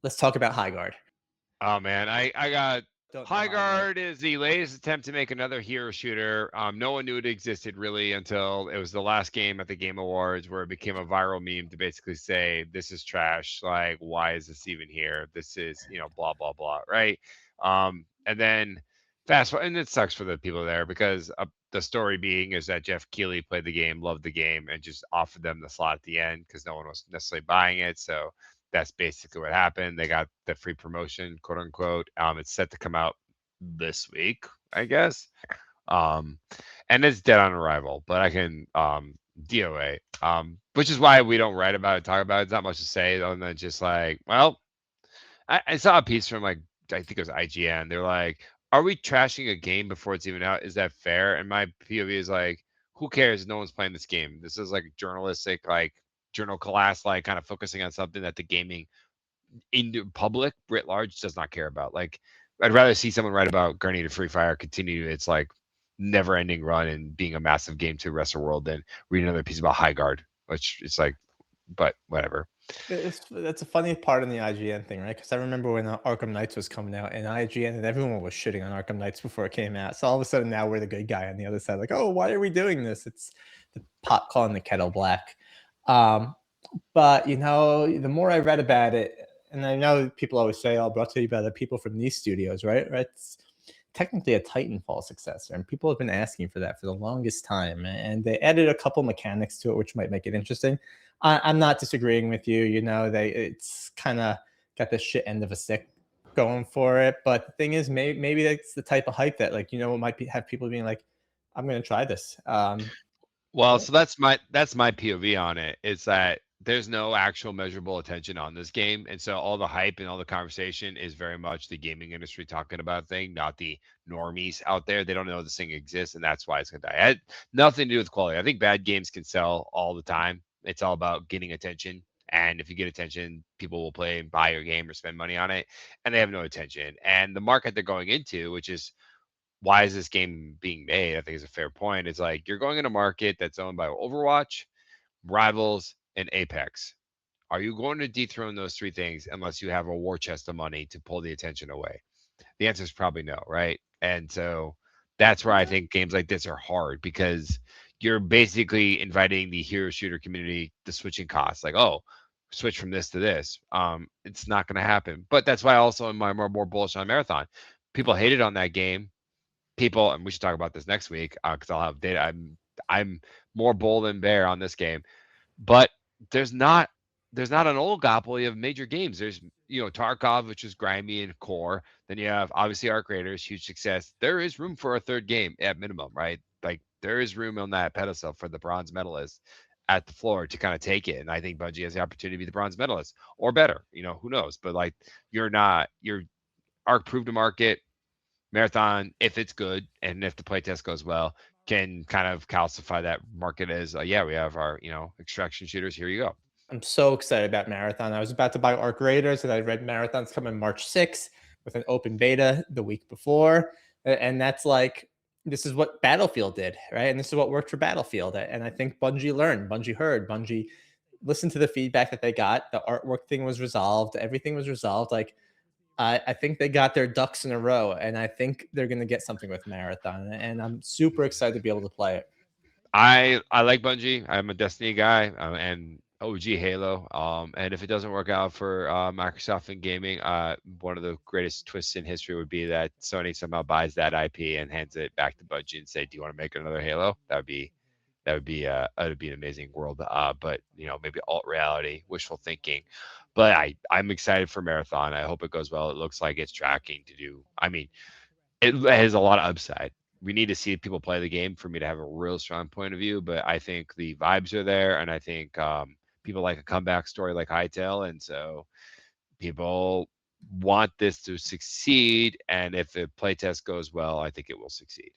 Let's talk about Highguard. Oh man, I got Don't know Highguard. Highguard is the latest attempt to make another hero shooter. No one knew it existed really until it was the last game at the Game Awards where it became a viral meme to basically say this is trash. Like, why is this even here? This is, blah blah blah, right? And then fast forward, and it sucks for the people there because the story being is that Jeff Keighley played the game, loved the game, and just offered them the slot at the end because no one was necessarily buying it. So that's basically what happened. They got the free promotion, quote unquote. It's set to come out this week, I guess. Um, and it's dead on arrival, but I can DOA. Which is why we don't write about it, talk about it. It's not much to say other than just like, well, I saw a piece from like I think it was IGN. They're like, "Are we trashing a game before it's even out? Is that fair?" And my POV is like, "Who cares? No one's playing this game. This is like journalistic, like journal class, like kind of focusing on something that the gaming in the public writ large does not care about. Like, I'd rather see someone write about Gurney to Free Fire continue its like never-ending run and being a massive game to the rest of the world than read another piece about Highguard, which it's like, but whatever." That's a funny part in the IGN thing, right? Because I remember when Arkham Knights was coming out, and IGN and everyone was shitting on Arkham Knights before it came out. So all of a sudden now we're the good guy on the other side, like, oh, why are we doing this? It's the pot calling the kettle black. But the more I read about it, and I know people always say, "Oh, brought to you by the people from these studios," right? Right? It's technically a Titanfall successor, and people have been asking for that for the longest time. And they added a couple mechanics to it, which might make it interesting. I'm not disagreeing with you. It's kind of got the shit end of a stick going for it. But the thing is, maybe that's the type of hype that, like, might have people being like, "I'm going to try this." Well, so that's my POV on it. Is that there's no actual measurable attention on this game, and so all the hype and all the conversation is very much the gaming industry talking about thing, not the normies out there. They don't know this thing exists, and that's why it's gonna die. It had nothing to do with quality. I think bad games can sell all the time. It's all about getting attention, and if you get attention, people will play and buy your game or spend money on it, and they have no attention. And the market they're going into, which is why is this game being made? I think is a fair point. It's like you're going in a market that's owned by Overwatch, Rivals, and Apex. Are you going to dethrone those three things unless you have a war chest of money to pull the attention away? The answer is probably no, right? And so that's where I think games like this are hard because you're basically inviting the hero shooter community to switching costs. Like, oh, switch from this to this. It's not going to happen. But that's why also am I more bullish on Marathon. People hated on that game people, and we should talk about this next week because I'll have data. I'm more bull than bear on this game, but there's not there's not an oligopoly of major games. There's Tarkov, which is grimy and core. Then you have obviously Arc Raiders, huge success. There is room for a third game at minimum, right? Like there is room on that pedestal for the bronze medalist at the floor to kind of take it. And I think Bungie has the opportunity to be the bronze medalist or better. Who knows? But like you're Arc proved to market Marathon, if it's good and if the playtest goes well, can kind of calcify that market as, yeah, we have our, extraction shooters. Here you go. I'm so excited about Marathon. I was about to buy Arc Raiders, and I read Marathon's coming March 6th with an open beta the week before. And that's like, this is what Battlefield did, right? And this is what worked for Battlefield. And I think Bungie learned, Bungie heard, Bungie listened to the feedback that they got. The artwork thing was resolved. Everything was resolved. Like, I think they got their ducks in a row, and I think they're going to get something with Marathon. And I'm super excited to be able to play it. I like Bungie. I'm a Destiny guy and OG Halo. And if it doesn't work out for Microsoft and gaming, one of the greatest twists in history would be that Sony somehow buys that IP and hands it back to Bungie and say, "Do you want to make another Halo?" That would be an amazing world. But maybe alt reality, wishful thinking. But I'm excited for Marathon. I hope it goes well. It looks like it's tracking to do. I mean, it has a lot of upside. We need to see people play the game for me to have a real strong point of view. But I think the vibes are there, and I think people like a comeback story like Hightail, and so people want this to succeed. And if the playtest goes well, I think it will succeed.